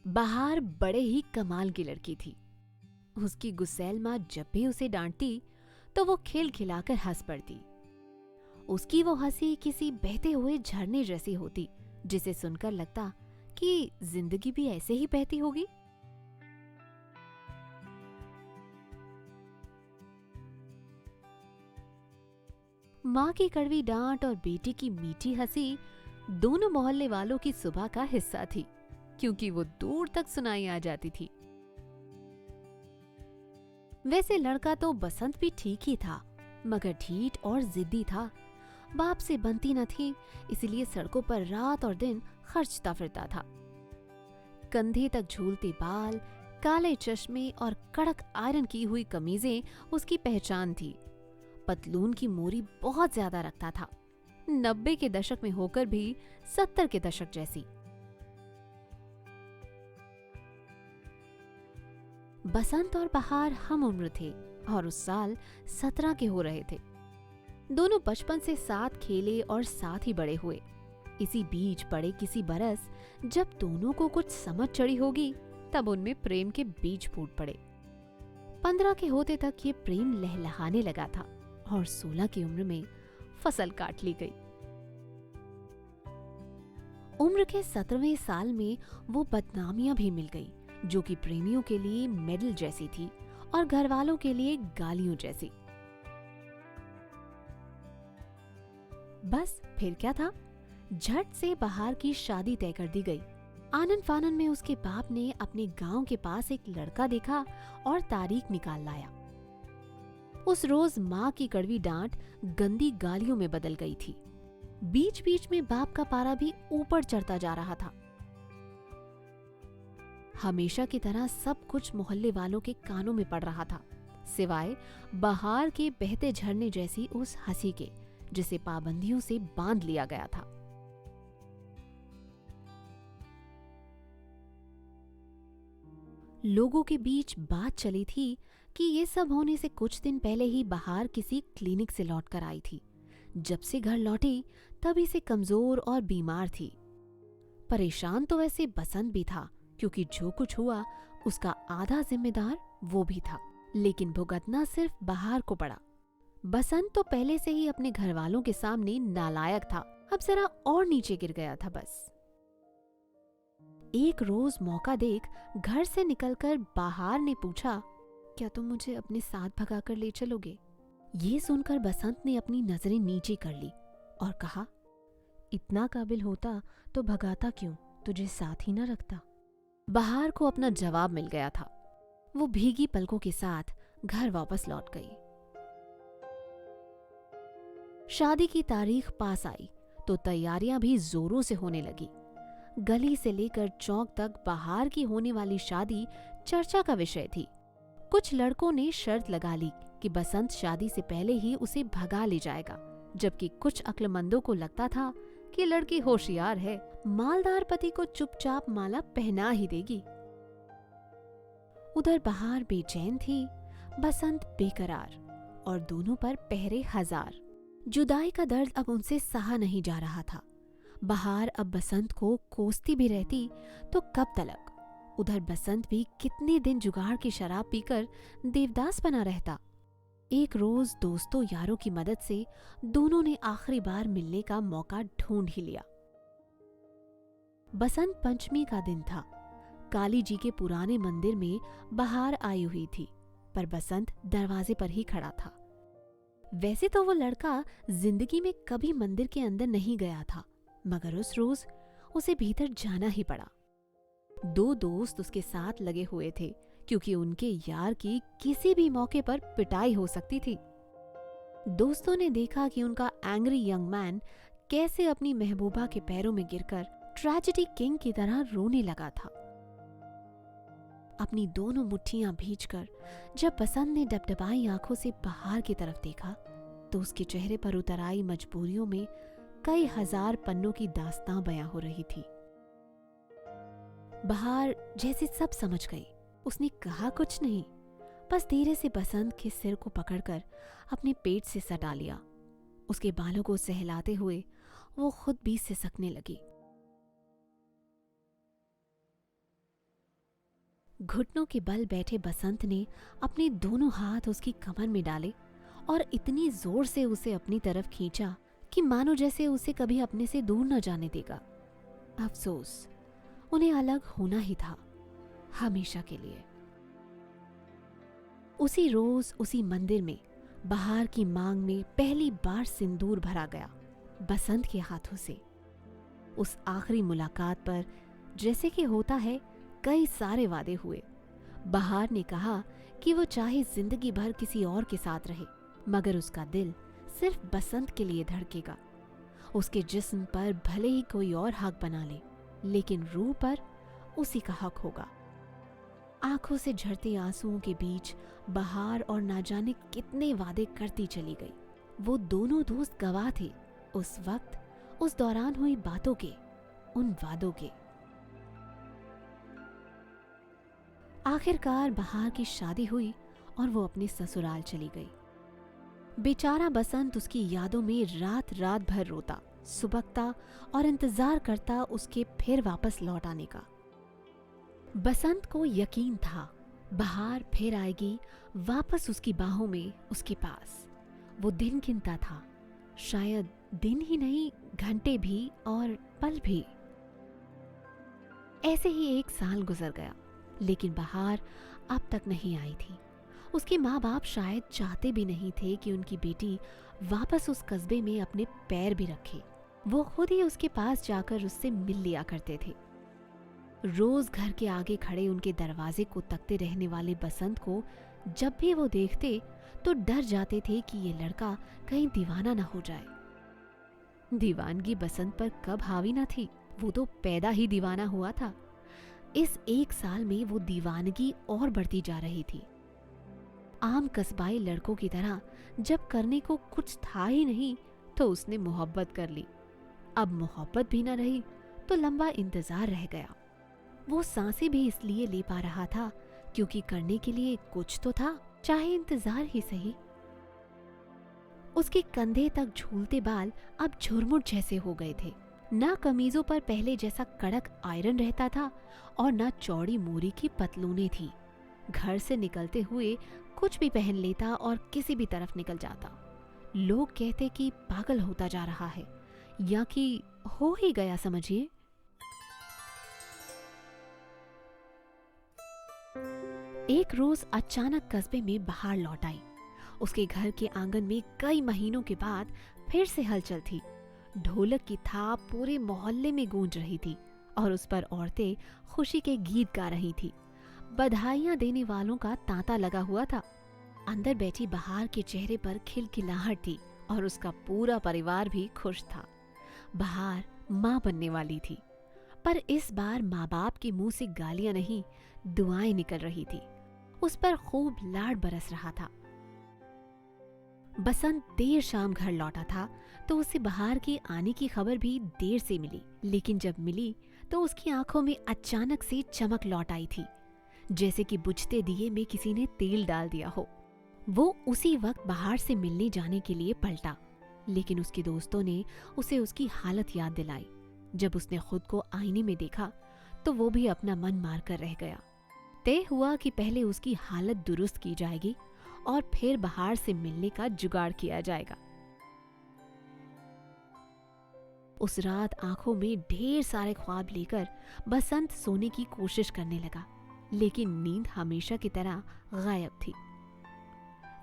बहार बड़े ही कमाल की लड़की थी। उसकी गुस्सैल माँ जब भी उसे डांटती तो वो खिलखिलाकर हंस पड़ती। उसकी वो हंसी किसी बहते हुए झरने जैसी होती, जिसे सुनकर लगता कि जिंदगी भी ऐसे ही बहती होगी। माँ की कड़वी डांट और बेटी की मीठी हंसी दोनों मोहल्ले वालों की सुबह का हिस्सा थी, क्योंकि वो दूर तक सुनाई आ जाती थी। वैसे लड़का तो बसंत भी ठीक ही था, मगर ढीठ और जिद्दी था। बाप से बनती न थी, इसलिए सड़कों पर रात और दिन खर्चता फिरता था। कंधे तक झूलते बाल, काले चश्मे और कड़क आयरन की हुई कमीजें उसकी पहचान थी। पतलून की मोरी बहुत ज्यादा रखता था, 90 के दशक में होकर भी 70 के दशक जैसी। बसंत और बहार हम उम्र थे और उस साल 17 के हो रहे थे। दोनों बचपन से साथ खेले और साथ ही बड़े हुए। इसी बीच पड़े किसी बरस जब दोनों को कुछ समझ चढ़ी होगी, तब उनमें प्रेम के बीज फूट पड़े। 15 के होते तक ये प्रेम लहलहाने लगा था और 16 की उम्र में फसल काट ली गई। उम्र के 17वें साल में वो बदनामियां भी मिल गई, जो कि प्रेमियों के लिए मेडल जैसी थी और घर वालों के लिए गालियों जैसी। बस फिर क्या था, झट से बहार की शादी तय कर दी गई। आनन फानन में उसके बाप ने अपने गांव के पास एक लड़का देखा और तारीख निकाल लाया। उस रोज माँ की कड़वी डांट गंदी गालियों में बदल गई थी। बीच बीच में बाप का पारा भी ऊपर चढ़ता जा रहा था। हमेशा की तरह सब कुछ मोहल्ले वालों के कानों में पड़ रहा था, सिवाय बहार के बहते झरने जैसी उस हंसी के, जिसे पाबंदियों से बांध लिया गया था। लोगों के बीच बात चली थी कि ये सब होने से कुछ दिन पहले ही बहार किसी क्लिनिक से लौटकर आई थी। जब से घर लौटी तभी से कमजोर और बीमार थी। परेशान तो वैसे बसंत भी था, क्योंकि जो कुछ हुआ उसका आधा जिम्मेदार वो भी था, लेकिन भुगतना सिर्फ बहार को पड़ा। बसंत तो पहले से ही अपने घर वालों के सामने नालायक था, अब जरा और नीचे गिर गया था बस। एक रोज मौका देख घर से निकलकर बहार ने पूछा, क्या तुम मुझे अपने साथ भगाकर ले चलोगे? ये सुनकर बसंत ने अपनी नजरें नीचे कर ली और कहा, इतना काबिल होता तो भगाता क्यों, तुझे साथ ही न रखता। बहार को अपना जवाब मिल गया था। वो भीगी पलकों के साथ घर वापस लौट गई। शादी की तारीख पास आई तो तैयारियां भी जोरों से होने लगी। गली से लेकर चौक तक बहार की होने वाली शादी चर्चा का विषय थी। कुछ लड़कों ने शर्त लगा ली कि बसंत शादी से पहले ही उसे भगा ले जाएगा, जबकि कुछ अक्लमंदों को लगता था कि लड़की होशियार है, मालदार पति को चुपचाप माला पहना ही देगी। उधर बहार बेचैन थी, बसंत बेकरार, और दोनों पर पहरे हजार। जुदाई का दर्द अब उनसे सहा नहीं जा रहा था। बहार अब बसंत को कोसती भी रहती तो कब तलक। उधर बसंत भी कितने दिन जुगाड़ की शराब पीकर देवदास बना रहता। एक रोज दोस्तों यारों की मदद से दोनों ने आखिरी बार मिलने का मौका ढूंढ ही लिया। बसंत पंचमी का दिन था। काली जी के पुराने मंदिर में बहार आई हुई थी, पर बसंत दरवाजे पर ही खड़ा था। वैसे तो वो लड़का जिंदगी में कभी मंदिर के अंदर नहीं गया था, मगर उस रोज उसे भीतर जाना ही पड़ा। दो दोस्त उसके साथ लगे हुए थे, क्योंकि उनके यार की किसी भी मौके पर पिटाई हो सकती थी। दोस्तों ने देखा कि उनका एंग्री यंग मैन कैसे अपनी महबूबा के पैरों में गिरकर ट्रेजेडी किंग की तरह रोने लगा था। अपनी दोनों मुट्ठियां भींचकर जब बसंत ने डबडबाई आंखों से बहार की तरफ देखा, तो उसके चेहरे पर उतर आई मजबूरियों में कई हजार पन्नों की दास्तां बयां हो रही थी। बहार जैसे सब समझ गई। उसने कहा कुछ नहीं, बस धीरे से बसंत के सिर को पकड़कर अपने पेट से सटा लिया। उसके बालों को सहलाते हुए वो खुद भी सिसकने लगी। घुटनों के बल बैठे बसंत ने अपने दोनों हाथ उसकी कमर में डाले और इतनी जोर से उसे अपनी तरफ खींचा कि मानो जैसे उसे कभी अपने से दूर न जाने देगा। अफसोस, उन्हें अलग होना ही था, हमेशा के लिए। उसी रोज उसी मंदिर में बहार की मांग में पहली बार सिंदूर भरा गया बसंत के हाथों से। उस आखिरी मुलाकात पर जैसे कि होता है, कई सारे वादे हुए। बहार ने कहा कि वो चाहे जिंदगी भर किसी और के साथ रहे, मगर उसका दिल सिर्फ बसंत के लिए धड़केगा। उसके जिस्म पर भले ही कोई और हक बना ले, लेकिन रूह पर उसी का हक होगा। आंखों से झरते आंसुओं के बीच बहार और ना जाने कितने वादे करती चली गई। वो दोनों दोस्त गवाह थे उस वक्त, उस दौरान हुई बातों के, उन वादों के। आखिरकार बहार की शादी हुई और वो अपने ससुराल चली गई। बेचारा बसंत उसकी यादों में रात रात भर रोता, सुबकता और इंतजार करता उसके फिर वापस लौट आने का। बसंत को यकीन था बहार फिर आएगी वापस उसकी बाहों में, उसके पास। वो दिन गिनता था, शायद दिन ही नहीं, घंटे भी और पल भी। ऐसे ही 1 साल गुजर गया, लेकिन बहार अब तक नहीं आई थी। उसके माँ बाप शायद चाहते भी नहीं थे कि उनकी बेटी वापस उस कस्बे में अपने पैर भी रखे। वो खुद ही उसके पास जाकर उससे मिल लिया करते थे। रोज घर के आगे खड़े उनके दरवाजे को तकते रहने वाले बसंत को जब भी वो देखते तो डर जाते थे कि ये लड़का कहीं दीवाना ना हो जाए। दीवानगी बसंत पर कब हावी ना थी, वो तो पैदा ही दीवाना हुआ था। इस 1 साल में वो दीवानगी और बढ़ती जा रही थी। आम कस्बाई लड़कों की तरह जब करने को कुछ था ही नहीं तो उसने मोहब्बत कर ली। अब मोहब्बत भी ना रही तो लंबा इंतजार रह गया। वो सांसें भी इसलिए ले पा रहा था क्योंकि करने के लिए कुछ तो था, चाहे इंतजार ही सही। उसके कंधे तक झूलते बाल अब झुरमुट जैसे हो गए थे। ना कमीजों पर पहले जैसा कड़क आयरन रहता था और ना चौड़ी मोरी की पतलूनें थी। घर से निकलते हुए कुछ भी पहन लेता और किसी भी तरफ निकल जाता। लोग कहते कि पागल होता जा रहा है, या कि हो ही गया समझिए। एक रोज अचानक कस्बे में बहार लौट आई। उसके घर के आंगन में कई महीनों के बाद फिर से हलचल थी। ढोलक की थाप पूरे मोहल्ले में गूंज रही थी और उस पर औरतें खुशी के गीत गा रही थी। बधाइयां देने वालों का तांता लगा हुआ था। अंदर बैठी बहार के चेहरे पर खिलखिलाहट थी और उसका पूरा परिवार भी खुश था। बहार माँ बनने वाली थी, पर इस बार माँ बाप के मुंह से गालियां नहीं, दुआएं निकल रही थी। उस पर खूब लाड बरस रहा था। बसंत देर शाम घर लौटा था तो उसे बहार के आने की खबर भी देर से मिली, लेकिन जब मिली तो उसकी आंखों में अचानक से चमक लौट आई थी, जैसे कि बुझते दिए में किसी ने तेल डाल दिया हो। वो उसी वक्त बहार से मिलने जाने के लिए पलटा, लेकिन उसके दोस्तों ने उसे उसकी हालत याद दिलाई। जब उसने खुद को आईने में देखा तो वो भी अपना मन मार कर रह गया। तय हुआ कि पहले उसकी हालत दुरुस्त की जाएगी और फिर बहार से मिलने का जुगाड़ किया जाएगा। उस रात आंखों में ढेर सारे ख्वाब लेकर बसंत सोने की कोशिश करने लगा, लेकिन नींद हमेशा की तरह गायब थी।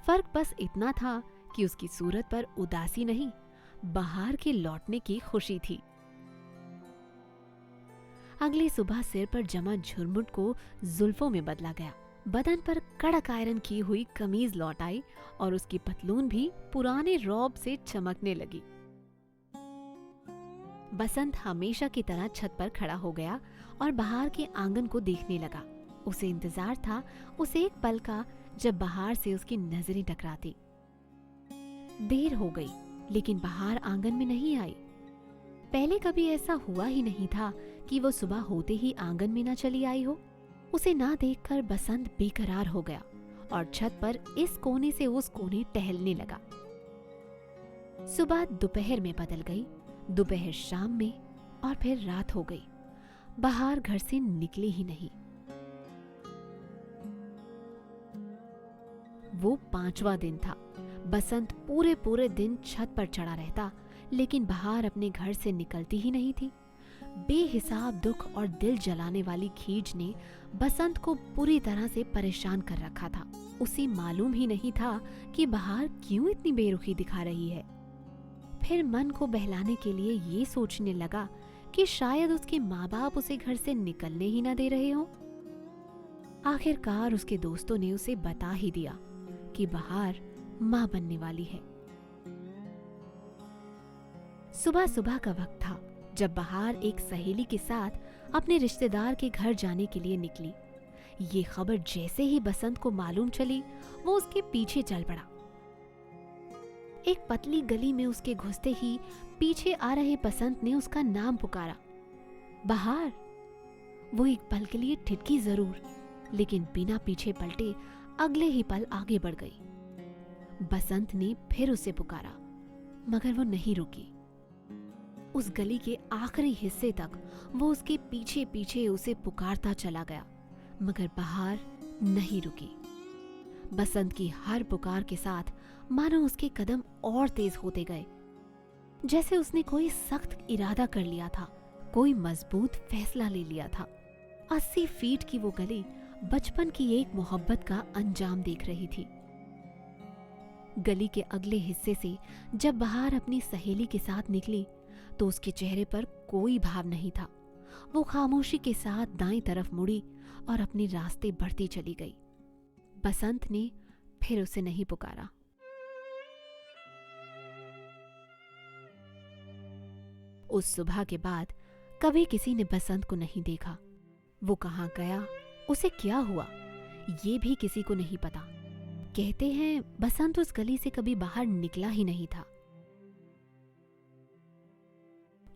फर्क बस इतना था कि उसकी सूरत पर उदासी नहीं, बहार के लौटने की खुशी थी। अगली सुबह सिर पर जमा झुरमुट को जुल्फों में बदला गया। बदन पर कड़क आयरन की हुई कमीज लौट आई और उसकी पतलून भी पुराने रौब से चमकने लगी। बसंत हमेशा की तरह छत पर खड़ा हो गया और बहार के आंगन को देखने लगा। उसे इंतजार था उस एक पल का जब बहार से उसकी नजरें टकराती। देर हो गई, लेकिन बहार आंगन में नहीं आई। पहले कभी ऐसा हुआ ही नहीं था कि वो सुबह होते ही आंगन में ना चली आई हो। उसे ना देखकर बसंत बेकरार हो गया और छत पर इस कोने से उस कोने टहलने लगा। सुबह दोपहर में बदल गई, दोपहर शाम में, और फिर रात हो गई। बहार घर से निकली ही नहीं। वो 5वां दिन था। बसंत पूरे पूरे दिन छत पर चढ़ा रहता, लेकिन बहार अपने घर से निकलती ही नहीं थी। बेहिसाब दुख और दिल जलाने वाली खींच ने बसंत को बुरी तरह से परेशान कर रखा था। उसे मालूम ही नहीं था कि बहार क्यों इतनी बेरुखी दिखा रही है। फिर मन को बहलाने के लिए ये सोचने लगा कि शायद उसके माँ बाप उसे घर से निकलने ही ना दे रहे हों। आखिरकार उसके दोस्तों ने उसे बता ही दिया कि बहार माँ बनने वाली है। सुबह सुबह का वक्त था जब बहार एक सहेली के साथ अपने रिश्तेदार के घर जाने के लिए निकली। ये खबर जैसे ही बसंत को मालूम चली, वो उसके पीछे चल पड़ा। एक पतली गली में उसके घुसते ही पीछे आ रहे बसंत ने उसका नाम पुकारा, बहार। वो एक पल के लिए ठिठकी जरूर, लेकिन बिना पीछे पलटे अगले ही पल आगे बढ़ गई। बसंत ने फिर उसे पुकारा, मगर वो नहीं रुकी। उस गली के आखिरी हिस्से तक वो उसके पीछे पीछे उसे पुकारता चला गया, मगर बहार नहीं रुकी। बसंत की हर पुकार के साथ मानो उसके कदम और तेज होते गए, जैसे उसने कोई सख्त इरादा कर लिया था, कोई मजबूत फैसला ले लिया था। 80 फीट की वो गली बचपन की एक मोहब्बत का अंजाम देख रही थी। गली के अगले हिस्से से जब बहार अपनी सहेली के साथ निकली तो उसके चेहरे पर कोई भाव नहीं था। वो खामोशी के साथ दाईं तरफ मुड़ी और अपने रास्ते बढ़ती चली गई। बसंत ने फिर उसे नहीं पुकारा। उस सुबह के बाद कभी किसी ने बसंत को नहीं देखा। वो कहाँ गया, उसे क्या हुआ, ये भी किसी को नहीं पता। कहते हैं बसंत उस गली से कभी बाहर निकला ही नहीं था।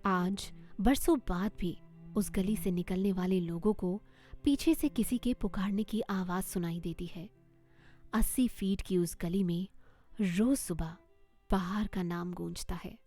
आज बरसों बाद भी उस गली से निकलने वाले लोगों को पीछे से किसी के पुकारने की आवाज सुनाई देती है। 80 फीट की उस गली में रोज सुबह बहार का नाम गूंजता है।